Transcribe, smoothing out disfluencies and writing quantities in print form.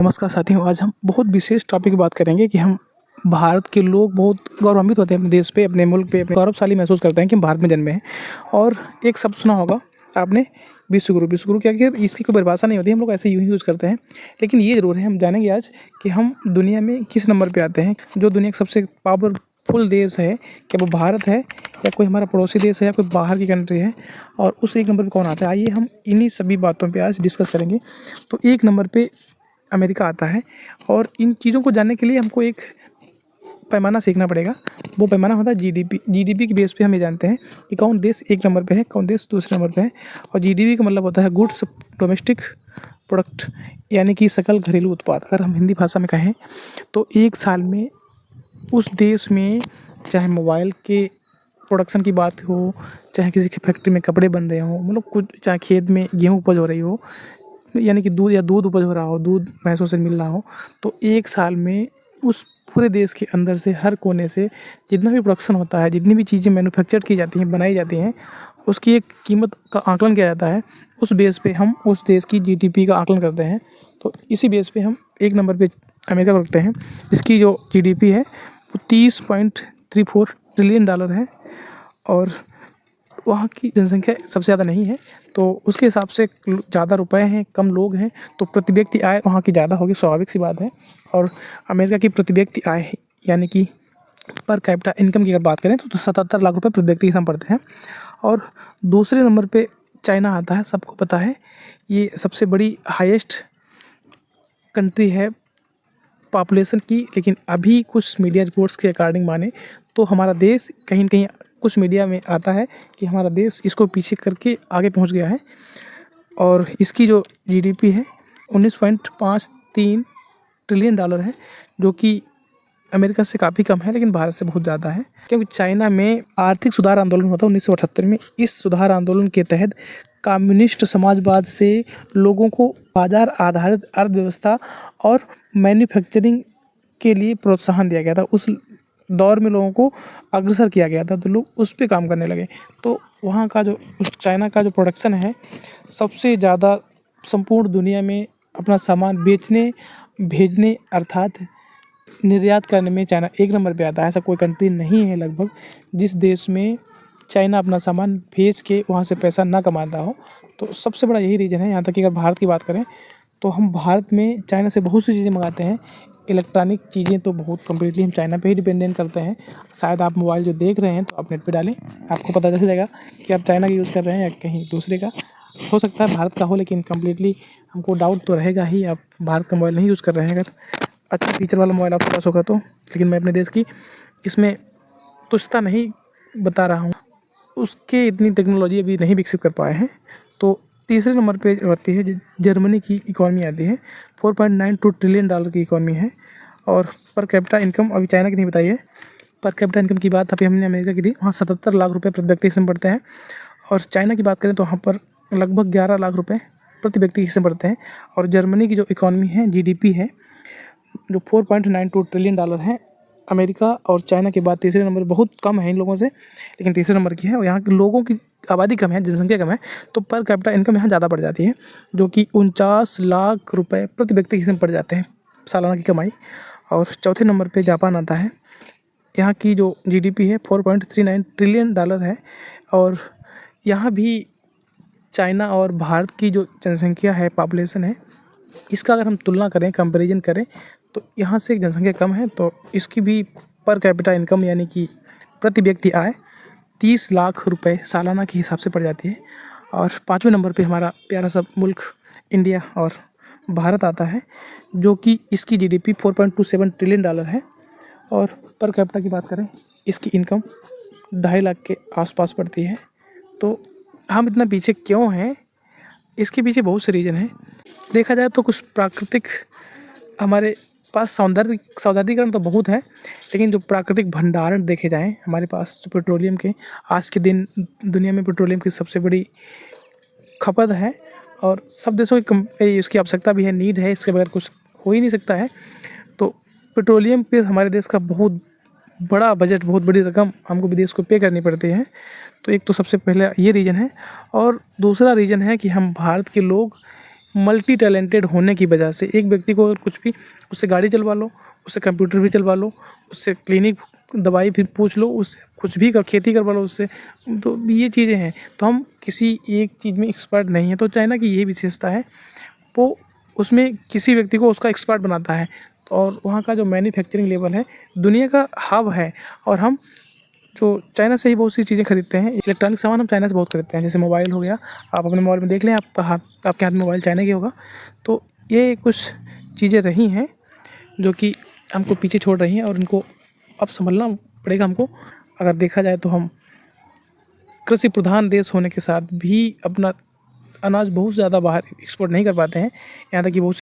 नमस्कार साथियों, आज हम बहुत विशेष टॉपिक की बात करेंगे कि हम भारत के लोग बहुत गौरवान्वित होते हैं अपने देश पे, अपने मुल्क पे, अपने गौरवशाली महसूस करते हैं कि हम भारत में जन्मे हैं। और एक शब्द सुना होगा आपने, विश्व गुरु। विश्व गुरु क्या कि इसकी कोई परिभाषा नहीं होती, हम लोग ऐसे यूँ ही यूज़ करते हैं। लेकिन ये ज़रूर है, हम जानेंगे आज कि हम दुनिया में किस नंबर पर आते हैं। जो दुनिया का सबसे पावरफुल देश है, क्या वो भारत है या कोई हमारा पड़ोसी देश है या कोई बाहर की कंट्री है, और उस एक नंबर पर कौन आता है। आइए हम इन्हीं सभी बातों पर आज डिस्कस करेंगे। तो एक नंबर पर अमेरिका आता है, और इन चीज़ों को जानने के लिए हमको एक पैमाना सीखना पड़ेगा। वो पैमाना होता है जीडीपी। जीडीपी के बेस पे हम ये जानते हैं कि कौन देश एक नंबर पे है, कौन देश दूसरे नंबर पे है। और जीडीपी का मतलब होता है गुड्स डोमेस्टिक प्रोडक्ट, यानी कि सकल घरेलू उत्पाद। अगर हम हिंदी भाषा में कहें तो एक साल में उस देश में चाहे मोबाइल के प्रोडक्शन की बात हो, चाहे किसी की फैक्ट्री में कपड़े बन रहे हों, मतलब कुछ, चाहे खेत में गेहूँ उपज हो रही हो, यानी कि दूध उपज हो रहा हो, दूध भैंसों से मिल रहा हो, तो एक साल में उस पूरे देश के अंदर से हर कोने से जितना भी प्रोडक्शन होता है, जितनी भी चीज़ें मैन्युफैक्चर की जाती हैं, बनाई जाती हैं, उसकी एक कीमत का आकलन किया जाता है। उस बेस पे हम उस देश की जीडीपी का आकलन करते हैं। तो इसी बेस पे हम एक नंबर पे अमेरिका को रखते हैं। इसकी जो जीडीपी है वो $30.34 ट्रिलियन है, और वहाँ की जनसंख्या सबसे ज़्यादा नहीं है, तो उसके हिसाब से ज़्यादा रुपए हैं, कम लोग हैं, तो प्रति व्यक्ति आय वहाँ की ज़्यादा होगी, स्वाभाविक सी बात है। और अमेरिका की प्रति व्यक्ति आय, यानी कि पर कैपिटा इनकम की अगर बात करें तो 77 लाख रुपए प्रति व्यक्ति के हिसाब पड़ते हैं। और दूसरे नंबर पे चाइना आता है। सबको पता है ये सबसे बड़ी हाईएस्ट कंट्री है पॉपुलेशन की, लेकिन अभी कुछ मीडिया रिपोर्ट्स के अकॉर्डिंग माने तो हमारा देश कहीं न कहीं कुछ मीडिया में आता है कि हमारा देश इसको पीछे करके आगे पहुंच गया है। और इसकी जो जीडीपी है $19.53 ट्रिलियन है, जो कि अमेरिका से काफ़ी कम है, लेकिन भारत से बहुत ज़्यादा है। क्योंकि चाइना में आर्थिक सुधार आंदोलन हुआ था 1978 में। इस सुधार आंदोलन के तहत कम्युनिस्ट समाजवाद से लोगों को बाजार आधारित अर्थव्यवस्था और मैन्युफैक्चरिंग के लिए प्रोत्साहन दिया गया था। उस दौर में लोगों को अग्रसर किया गया था, तो लोग उस पे काम करने लगे। तो वहाँ का जो चाइना का जो प्रोडक्शन है, सबसे ज़्यादा संपूर्ण दुनिया में अपना सामान बेचने, भेजने, अर्थात निर्यात करने में चाइना एक नंबर पे आता है। ऐसा कोई कंट्री नहीं है लगभग जिस देश में चाइना अपना सामान भेज के वहाँ से पैसा ना कमाता हो। तो सबसे बड़ा यही रीज़न है। यहाँ तक कि अगर भारत की बात करें तो हम भारत में चाइना से बहुत सी चीज़ें मंगाते हैं। इलेक्ट्रॉनिक चीज़ें तो बहुत कम्प्लीटली हम चाइना पे ही डिपेंडेंट करते हैं। शायद आप मोबाइल जो देख रहे हैं तो आप नेट पे डालें, आपको पता चल जाएगा कि आप चाइना का यूज़ कर रहे हैं या कहीं दूसरे का। हो सकता है भारत का हो, लेकिन कम्प्लीटली हमको डाउट तो रहेगा ही, आप भारत का मोबाइल नहीं यूज़ कर रहे हैं। अगर अच्छा फीचर वाला मोबाइल आपके पास होगा तो। लेकिन मैं अपने देश की इसमें तुच्छता नहीं बता रहा हूँ, उसके इतनी टेक्नोलॉजी अभी नहीं विकसित कर पाए हैं। तो तीसरे नंबर पे आती है जर्मनी की इकॉनमी आती है। $4.92 ट्रिलियन की इकॉनमी है। और पर कैपिटा इनकम अभी चाइना की नहीं बताई है। पर कैपिटा इनकम की बात अभी हमने अमेरिका की दी, वहाँ 77 लाख रुपए प्रति व्यक्ति हिस्से में पड़ते हैं। और चाइना की बात करें तो वहाँ पर लगभग 11 लाख रुपए प्रति व्यक्ति हिस्से में पड़ते हैं। और जर्मनी की जो इकॉनमी है, जीडीपी है, जो $4.92 ट्रिलियन है। अमेरिका और चाइना के बाद तीसरे नंबर, बहुत कम है इन लोगों से, लेकिन तीसरे नंबर की है। और यहाँ के लोगों की आबादी कम है, जनसंख्या कम है, तो पर कैपिटा इनकम यहाँ ज़्यादा बढ़ जाती है, जो कि 49 लाख रुपए प्रति व्यक्ति हिस्से में पड़ जाते हैं सालाना की कमाई। और चौथे नंबर पे जापान आता है। यहाँ की जो जीडीपी है $4.39 ट्रिलियन है। और यहाँ भी चाइना और भारत की जो जनसंख्या है, पॉपुलेशन है, इसका अगर हम तुलना करें, कंपैरिजन करें, तो यहाँ से जनसंख्या कम है, तो इसकी भी पर कैपिटा इनकम यानी कि प्रति व्यक्ति आय 30 लाख रुपए सालाना के हिसाब से पड़ जाती है। और पाँचवें नंबर पे हमारा प्यारा सा मुल्क इंडिया और भारत आता है, जो कि इसकी जीडीपी $4.27 ट्रिलियन है। और पर कैपिटा की बात करें, इसकी इनकम 2.5 लाख के आसपास पड़ती है। तो हम इतना पीछे क्यों हैं, इसके पीछे बहुत से रीज़न हैं। देखा जाए तो कुछ प्राकृतिक, हमारे पास सौंदर्यीकरण तो बहुत है, लेकिन जो प्राकृतिक भंडारण देखे जाएँ हमारे पास, जो पेट्रोलियम के, आज के दिन दुनिया में पेट्रोलियम की सबसे बड़ी खपत है। और सब देशों की उसकी आवश्यकता भी है, नीड है, इसके बगैर कुछ हो ही नहीं सकता है। तो पेट्रोलियम पे हमारे देश का बहुत बड़ा बजट, बहुत बड़ी रकम हमको विदेश को पे करनी पड़ती है। तो एक तो सबसे पहले ये रीज़न है। और दूसरा रीज़न है कि हम भारत के लोग मल्टी टैलेंटेड होने की वजह से एक व्यक्ति को अगर कुछ भी उससे गाड़ी चलवा लो, उससे कंप्यूटर भी चलवा लो, उससे क्लिनिक दवाई भी पूछ लो, उससे कुछ भी खेती करवा लो उससे, तो ये चीज़ें हैं। तो हम किसी एक चीज़ में एक्सपर्ट नहीं है। तो चाइना की ये विशेषता है, वो उसमें किसी व्यक्ति को उसका एक्सपर्ट बनाता है। और वहाँ का जो मैन्युफैक्चरिंग लेवल है दुनिया का हब है। और हम जो चाइना से ही बहुत सी चीज़ें खरीदते हैं, इलेक्ट्रॉनिक सामान हम चाइना से बहुत खरीदते हैं। जैसे मोबाइल हो गया, आप अपने मोबाइल में देख लें, आपके हाथ में मोबाइल चाइना की होगा। तो ये कुछ चीज़ें रही हैं जो कि हमको पीछे छोड़ रही हैं और इनको अब संभलना पड़ेगा हमको। अगर देखा जाए तो हम कृषि प्रधान देश होने के साथ भी अपना अनाज बहुत ज़्यादा बाहर एक्सपोर्ट नहीं कर पाते हैं। यहाँ तक कि बहुत